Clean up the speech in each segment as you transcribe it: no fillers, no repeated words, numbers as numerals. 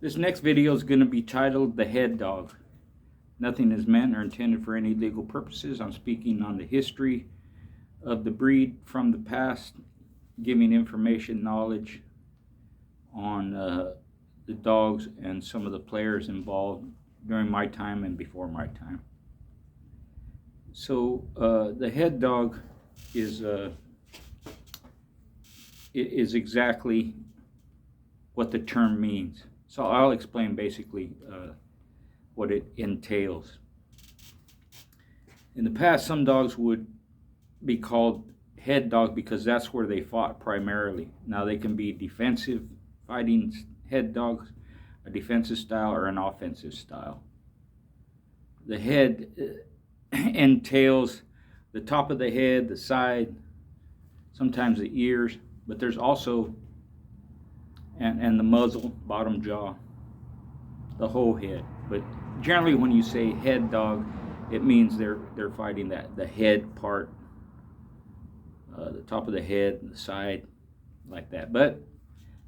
This next video is going to be titled The Head Dog. Nothing is meant or intended for any legal purposes. I'm speaking on the history of the breed from the past, giving information, knowledge on the dogs and some of the players involved during my time and before my time. So the head dog is exactly what the term means. So I'll explain basically what it entails. In the past, some dogs would be called head dog because that's where they fought primarily. Now they can be defensive fighting head dogs, a defensive style or an offensive style. The head entails the top of the head, the side, sometimes the ears, but there's also and the muzzle, bottom jaw, the whole head. But generally when you say head dog, it means they're fighting the head part, the top of the head, the side, like that. But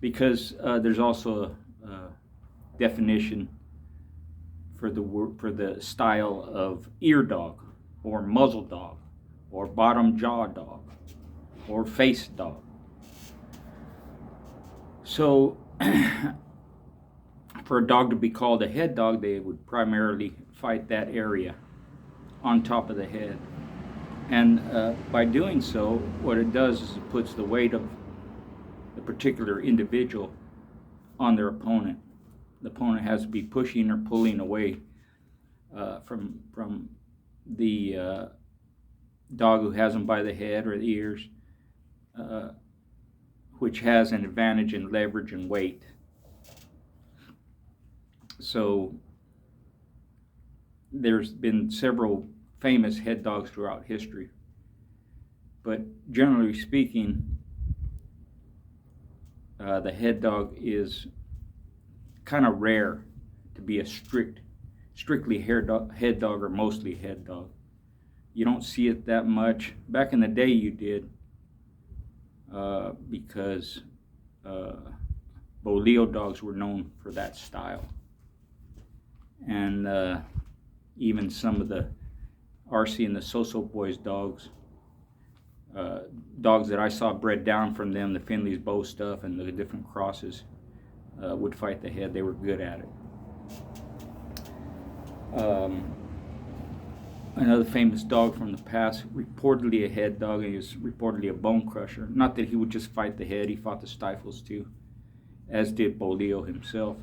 because there's also a definition for the style of ear dog, or muzzle dog, or bottom jaw dog, or face dog. So for a dog to be called a head dog, they would primarily fight that area on top of the head. And by doing so, what it does is it puts the weight of the particular individual on their opponent. The opponent has to be pushing or pulling away from the dog who has them by the head or the ears, which has an advantage in leverage and weight. So there's been several famous head dogs throughout history, but generally speaking, the head dog is kind of rare to be a strictly head dog or mostly head dog. You don't see it that much. Back in the day you did, because Boleo dogs were known for that style. And even some of the RC and the So-So Boys dogs, dogs that I saw bred down from them, the Finley's Bow stuff and the different crosses, would fight the head. They were good at it. Another famous dog from the past, reportedly a head dog, and he was reportedly a bone crusher. Not that he would just fight the head, he fought the stifles too, as did Boleo himself,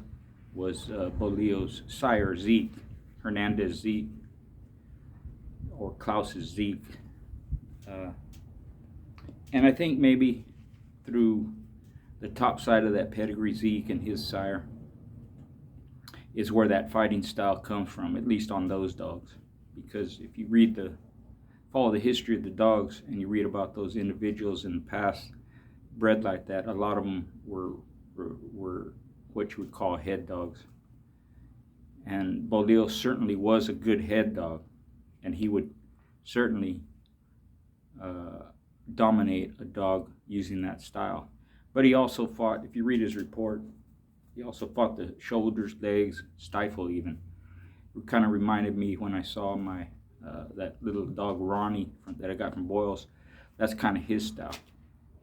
was Boleo's sire, Zeke, Hernandez Zeke, or Klaus's Zeke. And I think maybe through the top side of that pedigree, Zeke and his sire, is where that fighting style comes from, at least on those dogs. Because if you follow the history of the dogs and you read about those individuals in the past bred like that, a lot of them were what you would call head dogs. And Boleo certainly was a good head dog, and he would certainly dominate a dog using that style. But he also fought, if you read his report, he also fought the shoulders, legs, stifle even. It kind of reminded me when I saw my that little dog Ronnie that I got from Boyles. That's kind of his style.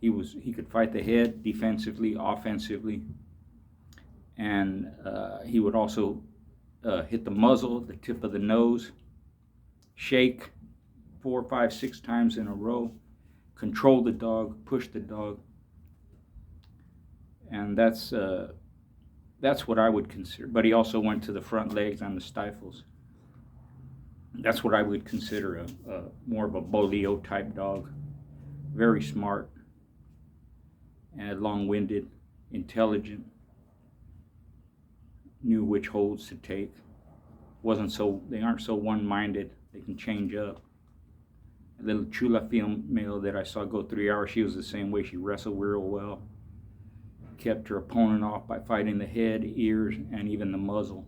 He could fight the head defensively, offensively, and he would also hit the muzzle, the tip of the nose, shake 4, 5, 6 times in a row, control the dog, push the dog, and that's what I would consider. But he also went to the front legs and the stifles. That's what I would consider a more of a Boleo type dog. Very smart and long-winded, intelligent, knew which holds to take. They aren't so one-minded. They can change up. A little Chula female that I saw go 3 hours, she was the same way. She wrestled real well. Kept her opponent off by fighting the head, ears, and even the muzzle.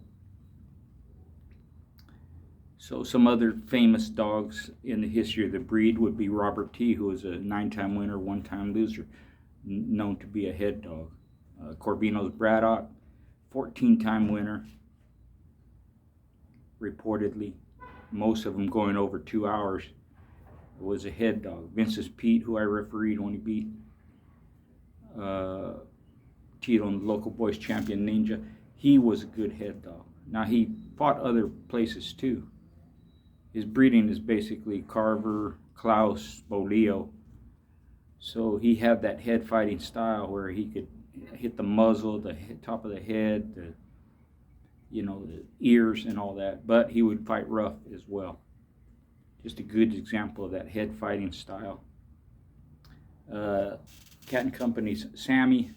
So some other famous dogs in the history of the breed would be Robert T., who was a 9-time winner, 1-time loser, known to be a head dog. Corvino's Braddock, 14-time winner, reportedly. Most of them going over 2 hours. It was a head dog. Vince's Pete, who I refereed when he beat Tito and the local boys champion Ninja. He was a good head dog. Now he fought other places too. His breeding is basically Carver, Klaus, Boleo. So he had that head fighting style where he could hit the muzzle, the top of the head, the ears and all that. But he would fight rough as well. Just a good example of that head fighting style. Cat and Company's Sammy,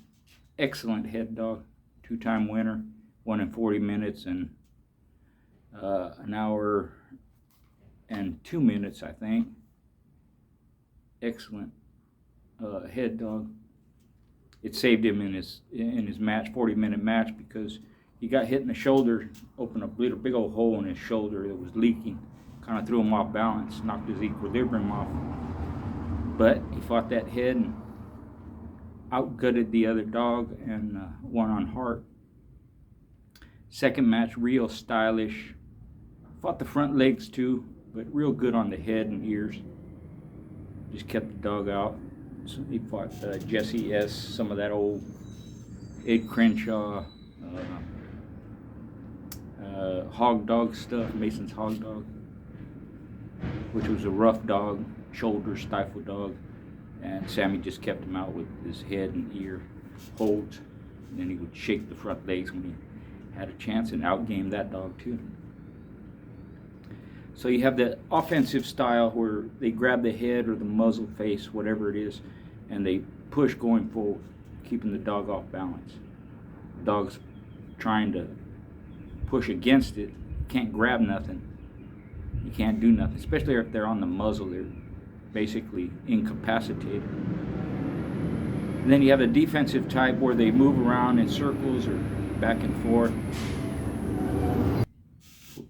excellent head dog, 2-time winner, won in 40 minutes and an hour and 2 minutes, I think. Excellent head dog. It saved him in his match, 40-minute match, because he got hit in the shoulder, opened a big old hole in his shoulder that was leaking. Kind of threw him off balance, knocked his equilibrium off. But he fought that head and outgutted the other dog and won on heart. Second match, real stylish. Fought the front legs too, but real good on the head and ears. Just kept the dog out. So he fought Jesse S., some of that old Ed Crenshaw, hog dog stuff, Mason's hog dog, which was a rough dog, shoulder stifle dog, and Sammy just kept him out with his head and ear holds, and then he would shake the front legs when he had a chance and outgame that dog too. So you have the offensive style where they grab the head or the muzzle face, whatever it is, and they push going forward, keeping the dog off balance. The dog's trying to push against it, can't grab nothing. You can't do nothing, especially if they're on the muzzle. They're basically incapacitated. And then you have a defensive type where they move around in circles or back and forth.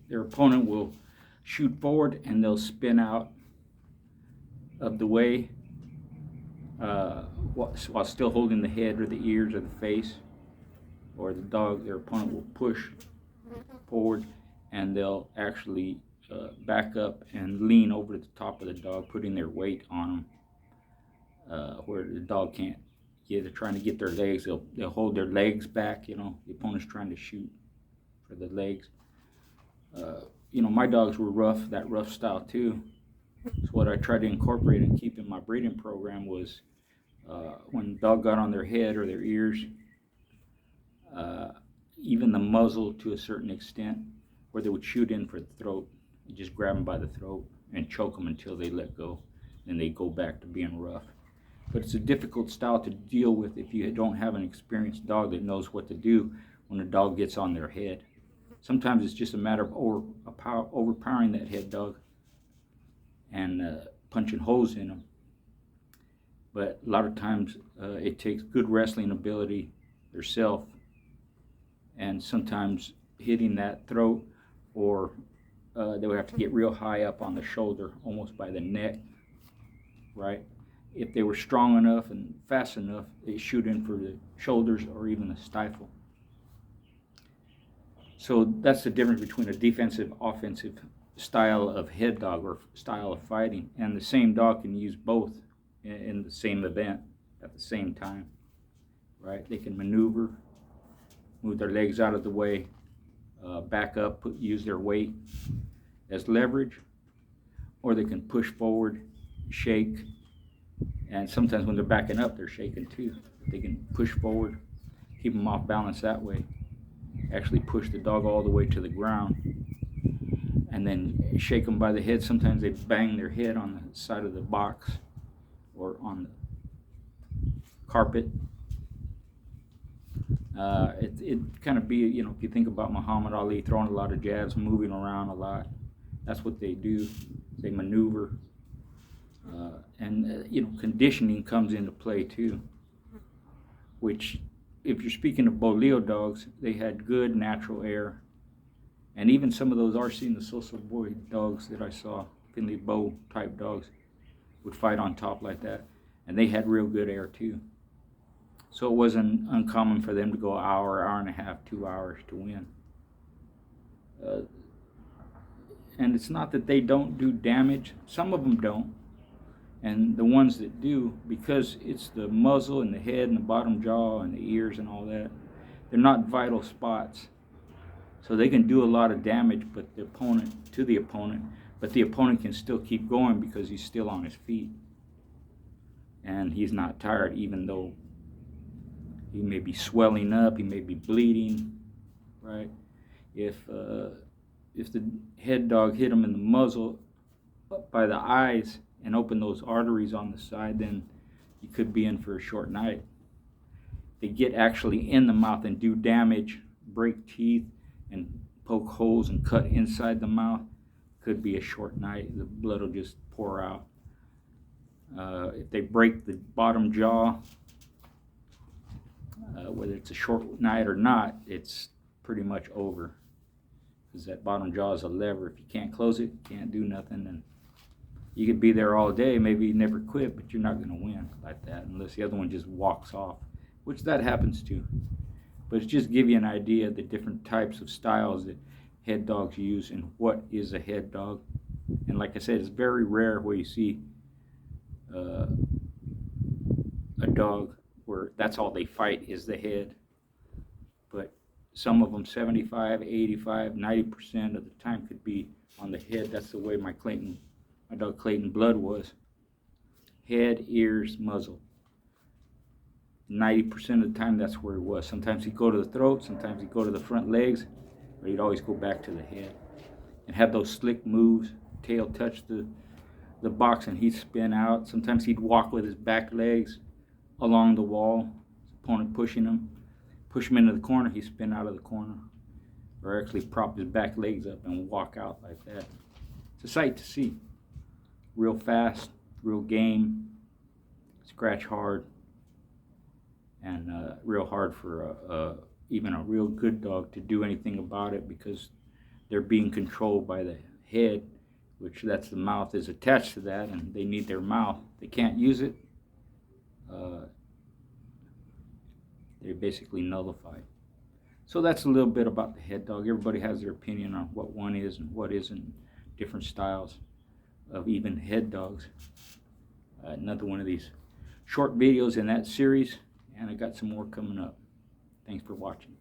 Their opponent will shoot forward and they'll spin out of the way while still holding the head or the ears or the face. Or the dog, their opponent will push forward and they'll actually back up and lean over the top of the dog, putting their weight on them, where the dog can't. They're trying to get their legs. They'll hold their legs back. The opponent's trying to shoot for the legs. My dogs were rough, that rough style too. So what I tried to incorporate and keep in my breeding program was when the dog got on their head or their ears, even the muzzle to a certain extent, where they would shoot in for the throat. You just grab them by the throat and choke them until they let go. Then they go back to being rough. But it's a difficult style to deal with if you don't have an experienced dog that knows what to do when a dog gets on their head. Sometimes it's just a matter of overpowering that head dog and punching holes in them. But a lot of times it takes good wrestling ability yourself, and sometimes hitting that throat, or they would have to get real high up on the shoulder, almost by the neck, right? If they were strong enough and fast enough, they shoot in for the shoulders or even the stifle. So that's the difference between a defensive, offensive style of head dog or style of fighting. And the same dog can use both in the same event at the same time, right? They can maneuver, move their legs out of the way, back up, use their weight as leverage, or they can push forward, shake, and sometimes when they're backing up, they're shaking too. They can push forward, keep them off balance that way, actually push the dog all the way to the ground, and then shake them by the head. Sometimes they bang their head on the side of the box or on the carpet. It kind of be, if you think about Muhammad Ali throwing a lot of jabs, moving around a lot, that's what they do. They maneuver. And conditioning comes into play too, which, if you're speaking of Boleo dogs, they had good natural air. And even some of those Arsene the Social Boy dogs that I saw, Finley Bow type dogs, would fight on top like that. And they had real good air too. So it wasn't uncommon for them to go an hour, hour and a half, 2 hours to win. And it's not that they don't do damage. Some of them don't. And the ones that do, because it's the muzzle and the head and the bottom jaw and the ears and all that, they're not vital spots. So they can do a lot of damage, but the opponent can still keep going because he's still on his feet. And he's not tired, even though he may be swelling up, he may be bleeding, right? If the head dog hit him in the muzzle up by the eyes and open those arteries on the side, then you could be in for a short night. They get actually in the mouth and do damage, break teeth, and poke holes and cut inside the mouth, could be a short night. The blood will just pour out. If they break the bottom jaw, whether it's a short night or not, it's pretty much over. Because that bottom jaw is a lever. If you can't close it, you can't do nothing. And you could be there all day, maybe you never quit, but you're not going to win like that unless the other one just walks off, which that happens too. But it's just give you an idea of the different types of styles that head dogs use and what is a head dog. And like I said, it's very rare where you see a dog where that's all they fight is the head. But some of them 75, 85, 90% of the time could be on the head. That's the way my dog Clayton Blood was. Head, ears, muzzle. 90% of the time that's where he was. Sometimes he'd go to the throat, sometimes he'd go to the front legs, but he'd always go back to the head. And have those slick moves, tail touch the box and he'd spin out. Sometimes he'd walk with his back legs along the wall, opponent push him into the corner, he'd spin out of the corner. Or actually prop his back legs up and walk out like that. It's a sight to see. Real fast, real game, scratch hard, and real hard for even a real good dog to do anything about it because they're being controlled by the head, which that's the mouth is attached to that, and they need their mouth. They can't use it. They're basically nullified. So that's a little bit about the head dog. Everybody has their opinion on what one is and what isn't. Different styles of even head dogs. Another one of these short videos in that series, and I got some more coming up. Thanks for watching.